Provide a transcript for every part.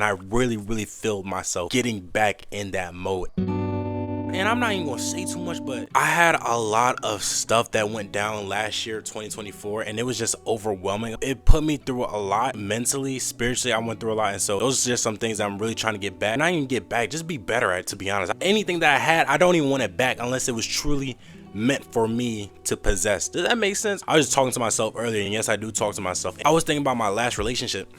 And I really feel myself getting back in that mode. And I'm not even gonna say too much, but I had a lot of stuff that went down last year, 2024, and it was just overwhelming. It put me through a lot mentally, spiritually. I went through a lot, and so those are just some things that I'm really trying to get back. Not even get back, just be better at it, to be honest. Anything that I had, I don't even want it back unless it was truly meant for me to possess. Does that make sense? I was just talking to myself earlier, and yes, I do talk to myself. I was thinking about my last relationship.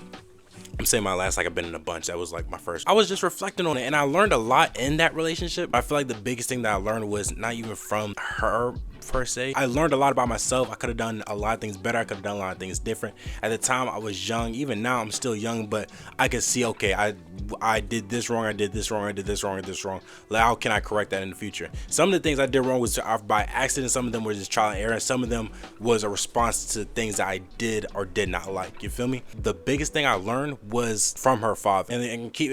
I'm saying my last, like I've been in a bunch. That was like my first. I was just reflecting on it, and I learned a lot in that relationship. I feel like the biggest thing that I learned was not even from her per se. I learned a lot about myself. I could have done a lot of things better. I could have done a lot of things different. At the time, I was young. Even now, I'm still young, but I could see, okay, I did this wrong. I did this wrong. I did this wrong. I did this wrong. Like, how can I correct that in the future? Some of the things I did wrong was by accident. Some of them were just trial and error. Some of them was a response to things that I did or did not like. You feel me? The biggest thing I learned was from her father. And keep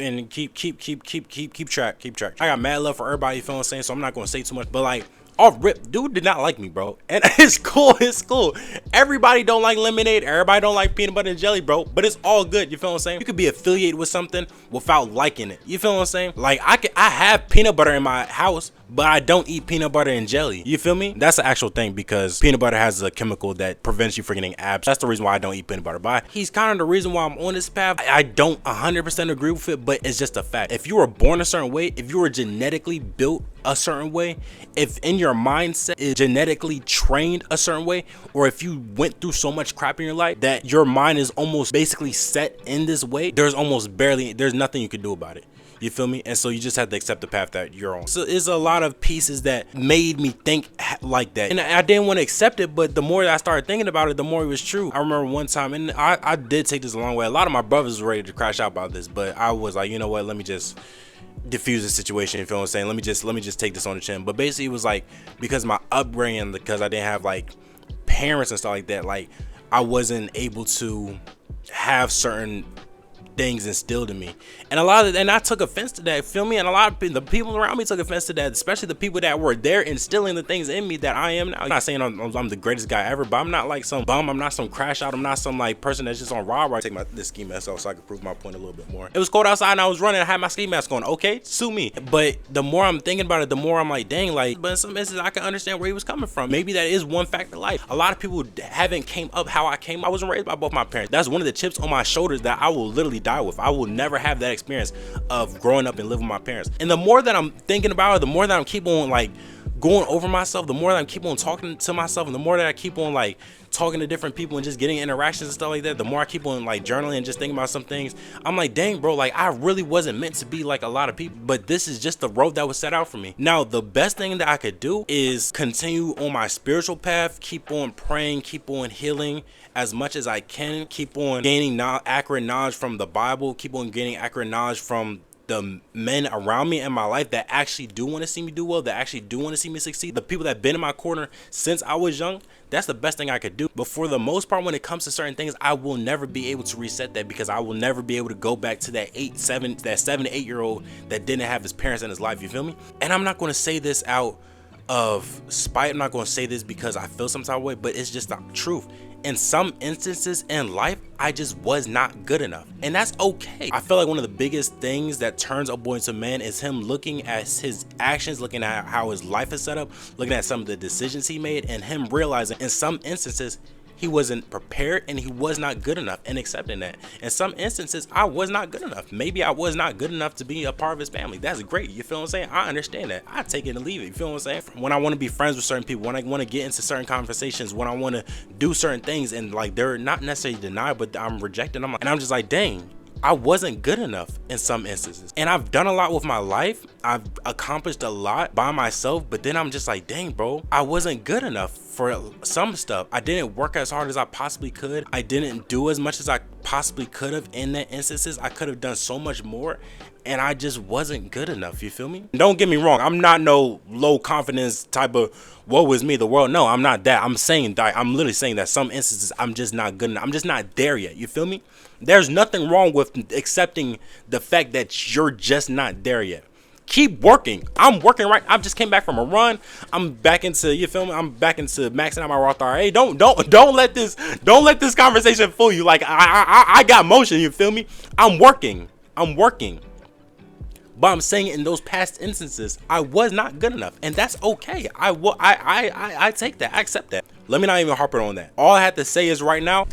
track. I got mad love for everybody. You feel what I'm saying? So I'm not gonna say too much, but like, off rip, dude did not like me, bro. And it's cool. Everybody don't like lemonade. Everybody don't like peanut butter and jelly, bro. But it's all good. You feel what I'm saying? You could be affiliated with something without liking it. You feel what I'm saying? Like, I have peanut butter in my house, but I don't eat peanut butter and jelly. You feel me? That's the actual thing, because peanut butter has a chemical that prevents you from getting abs. That's the reason why I don't eat peanut butter. But he's kind of the reason why I'm on this path. I don't 100% agree with it, but it's just a fact. If you were born a certain way, if you were genetically built a certain way, if in your mindset is genetically trained a certain way, or if you went through so much crap in your life that your mind is almost basically set in this way, there's nothing you can do about it. You feel me? And so you just have to accept the path that you're on. So it's a lot of pieces that made me think like that. And I didn't want to accept it, but the more I started thinking about it, the more it was true. I remember one time, and I did take this a long way. A lot of my brothers were ready to crash out about this, but I was like, you know what? Let me just diffuse the situation. You feel what I'm saying? Let me just take this on the chin. But basically it was like, because my upbringing, because I didn't have like parents and stuff like that, like I wasn't able to have certain things instilled in me, and I took offense to that, feel me? And a lot of the people around me took offense to that, especially the people that were there instilling the things in me that I am now. I'm not saying I'm the greatest guy ever, but I'm not like some bum. I'm not some crash out. I'm not some like person that's just on raw. I take this ski mask off so I can prove my point a little bit more. It was cold outside and I was running. I had my ski mask on. Okay, sue me. But the more I'm thinking about it, the more I'm like, dang, like, but in some instances I can understand where he was coming from. Maybe that is one fact of life. A lot of people haven't came up how I came. I wasn't raised by both my parents. That's one of the chips on my shoulders that I will literally die with. I will never have that experience of growing up and living with my parents. And the more that I'm thinking about it, the more that I'm keep on like going over myself, the more that I keep on talking to myself, and the more that I keep on like talking to different people and just getting interactions and stuff like that, the more I keep on like journaling and just thinking about some things, I'm like, dang, bro, like I really wasn't meant to be like a lot of people, but this is just the road that was set out for me. Now, the best thing that I could do is continue on my spiritual path, keep on praying, keep on healing as much as I can, keep on gaining accurate knowledge from the Bible, keep on gaining accurate knowledge from the men around me in my life that actually do want to see me do well, that actually do want to see me succeed, the people that have been in my corner since I was young. That's the best thing I could do. But for the most part, when it comes to certain things, I will never be able to reset that, because I will never be able to go back to that 7 to 8 year old that didn't have his parents in his life. You feel me? And I'm not going to say this out of spite. I'm not going to say this because I feel some type of way, but it's just the truth. In some instances in life, I just was not good enough, and that's okay. I feel like one of the biggest things that turns a boy into a man is him looking at his actions, looking at how his life is set up, looking at some of the decisions he made, and him realizing in some instances he wasn't prepared and he was not good enough, and accepting that. In some instances, I was not good enough. Maybe I was not good enough to be a part of his family. That's great. You feel what I'm saying? I understand that. I take it and leave it. You feel what I'm saying? When I want to be friends with certain people, when I want to get into certain conversations, when I want to do certain things, and like they're not necessarily denied, but I'm rejecting them, and I'm just like, dang, I wasn't good enough in some instances. And I've done a lot with my life. I've accomplished a lot by myself, but then I'm just like, dang, bro, I wasn't good enough for some stuff. I didn't work as hard as I possibly could. I didn't do as much as I possibly could have in that instances. I could have done so much more, and I just wasn't good enough. You feel me? Don't get me wrong. I'm not no low confidence type of woe is me, the world. No, I'm not that. I'm saying that. I'm literally saying that some instances I'm just not good enough. I'm just not there yet. You feel me? There's nothing wrong with accepting the fact that you're just not there yet. Keep working. I'm working right. I just came back from a run. I'm back into, you feel me? I'm back into maxing out my Roth IRA. Hey, don't let this conversation fool you. Like I got motion. You feel me? I'm working. I'm working. But I'm saying in those past instances, I was not good enough, and that's okay. I take that. I accept that. Let me not even harp on that. All I have to say is right now,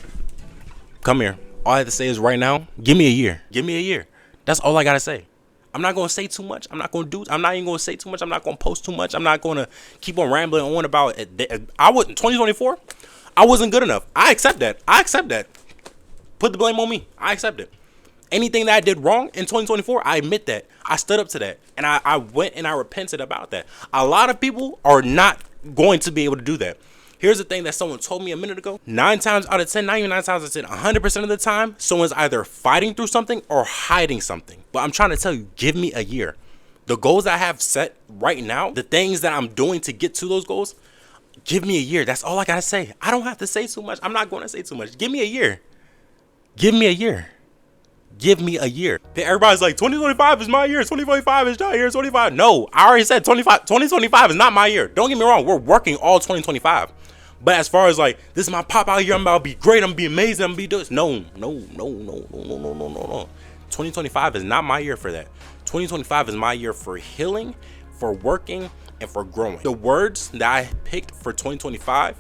come here. All I have to say is right now, give me a year. Give me a year. That's all I gotta say. I'm not gonna say too much. I'm not even gonna say too much. I'm not gonna post too much. I'm not gonna keep on rambling on about it. 2024. I wasn't good enough. I accept that. Put the blame on me. I accept it. Anything that I did wrong in 2024, I admit that. I stood up to that. And I went and I repented about that. A lot of people are not going to be able to do that. Here's the thing that someone told me a minute ago. 9 times out of 10, not even 9 times out of 10, 100% of the time, someone's either fighting through something or hiding something. But I'm trying to tell you, give me a year. The goals I have set right now, the things that I'm doing to get to those goals, give me a year. That's all I gotta say. I don't have to say too much. I'm not going to say too much. Give me a year. Give me a year. Give me a year. Everybody's like, 2025 is my year. 2025 is not year. 25. No, I already said 2025 is not my year. Don't get me wrong. We're working all 2025. But as far as like, this is my pop out year. I'm about to be great. I'm gonna be amazing. I'm gonna be this. No. 2025 is not my year for that. 2025 is my year for healing, for working, and for growing. The words that I picked for 2025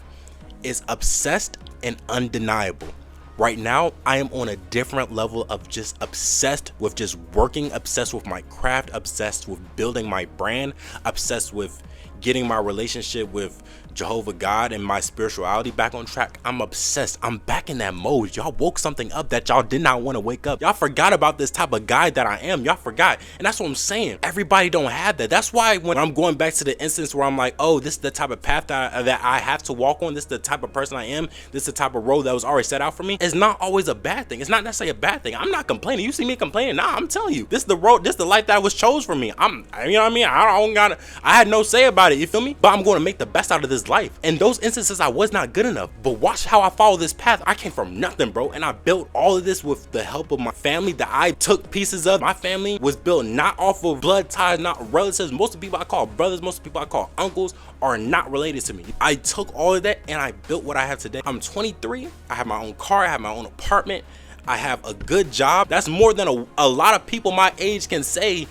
is obsessed and undeniable. Right now, I am on a different level of just obsessed with just working, obsessed with my craft, obsessed with building my brand, obsessed with getting my relationship with Jehovah God and my spirituality back on track. I'm obsessed. I'm back in that mode. Y'all woke something up that y'all did not want to wake up. Y'all forgot about this type of guy that I am. Y'all forgot. And that's what I'm saying. Everybody don't have that. That's why when I'm going back to the instance where I'm like, oh, this is the type of path that I have to walk on. This is the type of person I am. This is the type of road that was already set out for me. It's not always a bad thing. It's not necessarily a bad thing. I'm not complaining. You see me complaining? Nah, I'm telling you. This is the road. This is the life that was chose for me. You know what I mean? I had no say about it. You feel me? But I'm going to make the best out of this life. And those instances, I was not good enough. But watch how I follow this path. I came from nothing, bro. And I built all of this with the help of my family that I took pieces of. My family was built not off of blood ties, not relatives. Most of the people I call brothers, most of the people I call uncles are not related to me. I took all of that and I built what I have today. I'm 23. I have my own car. I have my own apartment. I have a good job. That's more than a lot of people my age can say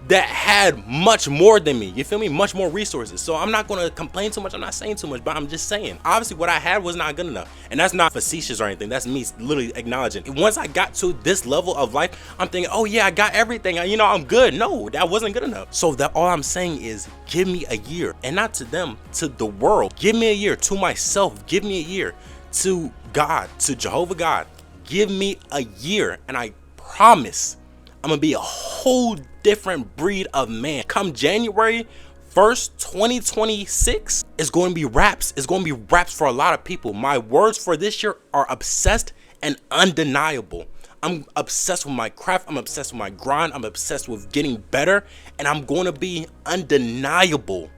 that had much more than me. You feel me? Much more resources. So I'm not going to complain too much. I'm not saying too much, but I'm just saying, obviously what I had was not good enough. And that's not facetious or anything. That's me literally acknowledging. Once I got to this level of life, I'm thinking, oh yeah, I got everything. You know, I'm good. No, that wasn't good enough. So that all I'm saying is give me a year, and not to them, to the world. Give me a year. To myself, give me a year. To God, to Jehovah God, give me a year, and I promise I'm gonna be a whole different breed of man. Come January 1st, 2026, it's going to be raps. It's going to be raps for a lot of people. My words for this year are obsessed and undeniable. I'm obsessed with my craft. I'm obsessed with my grind. I'm obsessed with getting better, and I'm going to be undeniable.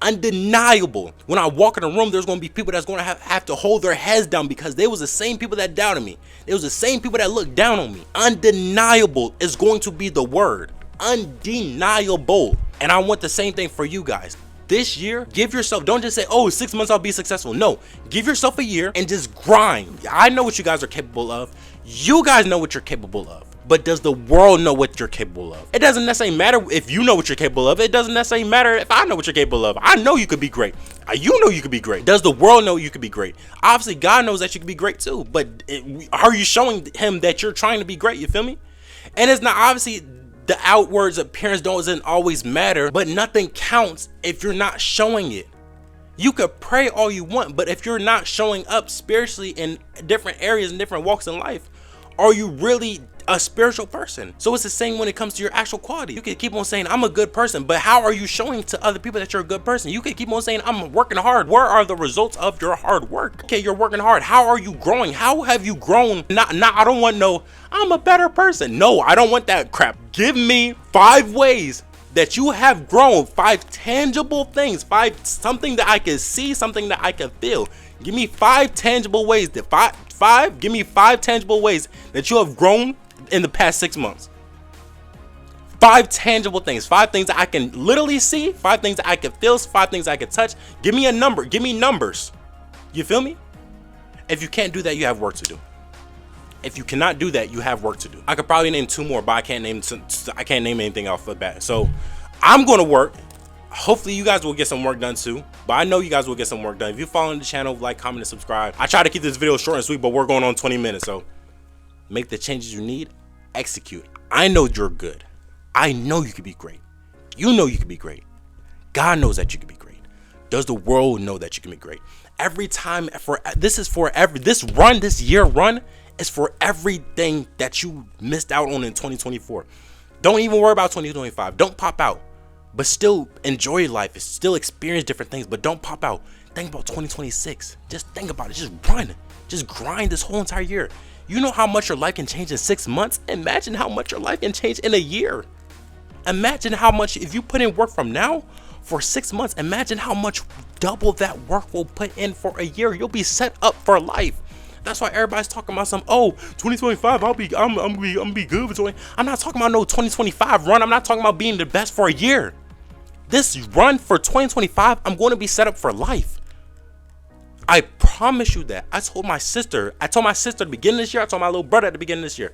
Undeniable. When I walk in a room, there's going to be people that's going to have to hold their heads down because they was the same people that doubted me. They was the same people that looked down on me. Undeniable is going to be the word. Undeniable. And I want the same thing for you guys. This year, give yourself, don't just say, oh, 6 months I'll be successful. No, give yourself a year and just grind. I know what you guys are capable of. You guys know what you're capable of. But does the world know what you're capable of? It doesn't necessarily matter if you know what you're capable of. It doesn't necessarily matter if I know what you're capable of. I know you could be great. You know you could be great. Does the world know you could be great? Obviously, God knows that you could be great too. But are you showing him that you're trying to be great? You feel me? And it's not, obviously, the outwards appearance doesn't always matter, but nothing counts if you're not showing it. You could pray all you want, but if you're not showing up spiritually in different areas and different walks in life, are you really a spiritual person? So it's the same when it comes to your actual quality. You can keep on saying, I'm a good person, but how are you showing to other people that you're a good person? You can keep on saying, I'm working hard. Where are the results of your hard work? Okay, you're working hard. How are you growing? How have you grown? I don't want no, I'm a better person. No, I don't want that crap. Give me 5 ways that you have grown, 5 tangible things, 5 something that I can see, something that I can feel. Give me 5 tangible ways that give me 5 tangible ways that you have grown in the past 6 months. 5 tangible things, 5 things that I can literally see, 5 things that I can feel, 5 things I can touch. Give me a number. Give me numbers. You feel me? If you can't do that, you have work to do. If you cannot do that, you have work to do. I could probably name 2 more, but I can't name anything off the bat. So I'm going to work. Hopefully you guys will get some work done too, but I know you guys will get some work done. If you're following the channel, like, comment, and subscribe. I try to keep this video short and sweet, but we're going on 20 minutes, so make the changes you need, execute. I know you're good. I know you can be great. You know you can be great. God knows that you can be great. Does the world know that you can be great? Every time, this year run is for everything that you missed out on in 2024. Don't even worry about 2025. Don't pop out, but still enjoy life. Still experience different things, but don't pop out. Think about 2026. Just think about it. Just run. Just grind this whole entire year. You know how much your life can change in 6 months? Imagine how much your life can change in a year. Imagine how much, if you put in work from now for 6 months, imagine how much double that work will put in for a year. You'll be set up for life. That's why everybody's talking about 2025, I'm gonna be good for 20. I'm not talking about no 2025 run. I'm not talking about being the best for a year. This run for 2025, I'm going to be set up for life. I promise you that. I told my sister at the beginning of this year. I told my little brother at the beginning of this year.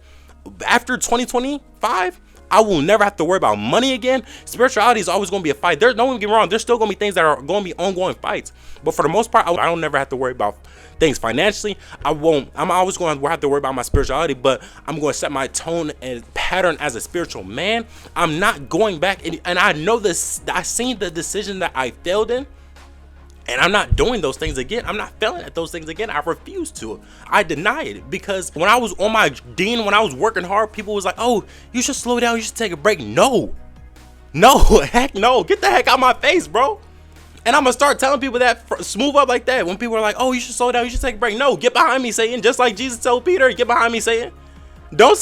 After 2025, I will never have to worry about money again. Spirituality is always going to be a fight. Don't get me wrong. There's still going to be things that are going to be ongoing fights. But for the most part, I don't never have to worry about things financially. I'm always going to have to worry about my spirituality, but I'm going to set my tone and pattern as a spiritual man. I'm not going back. And I know this. I seen the decision that I failed in. And I'm not doing those things again. I'm not failing at those things again. I refuse to. I deny it, because when I was on my dean, when I was working hard, people was like, oh, you should slow down. You should take a break. No, heck no. Get the heck out of my face, bro. And I'm going to start telling people that, smooth up like that. When people are like, oh, you should slow down. You should take a break. No, get behind me, Satan. Just like Jesus told Peter, get behind me, Satan. Don't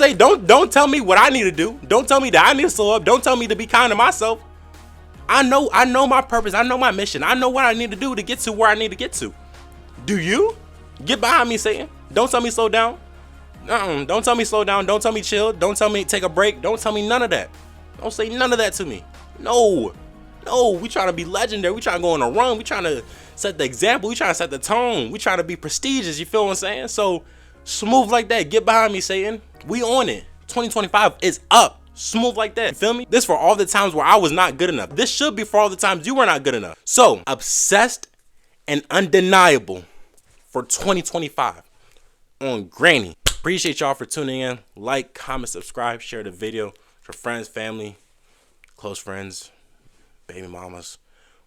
tell me what I need to do. Don't tell me that I need to slow up. Don't tell me to be kind to myself. I know my purpose. I know my mission. I know what I need to do to get to where I need to get to. Do you? Get behind me, Satan. Don't tell me slow down. Don't tell me slow down. Don't tell me chill. Don't tell me take a break. Don't tell me none of that. Don't say none of that to me. No, we trying to be legendary. We trying to go on a run. We trying to set the example. We trying to set the tone. We trying to be prestigious. You feel what I'm saying? So smooth like that. Get behind me, Satan. We on it. 2025 is up. Smooth like that. You feel me? This for all the times where I was not good enough. This should be for all the times you were not good enough. So obsessed and undeniable for 2025 on Granny. Appreciate y'all for tuning in. Like, comment, subscribe, share the video for friends, family, close friends, baby mamas,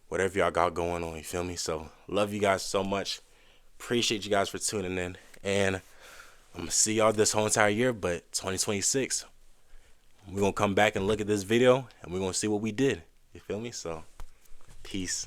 whatever y'all got going on. You feel me? So love you guys so much. Appreciate you guys for tuning in. And I'm gonna see y'all this whole entire year, but 2026. We're going to come back and look at this video, and we're going to see what we did. You feel me? So, peace.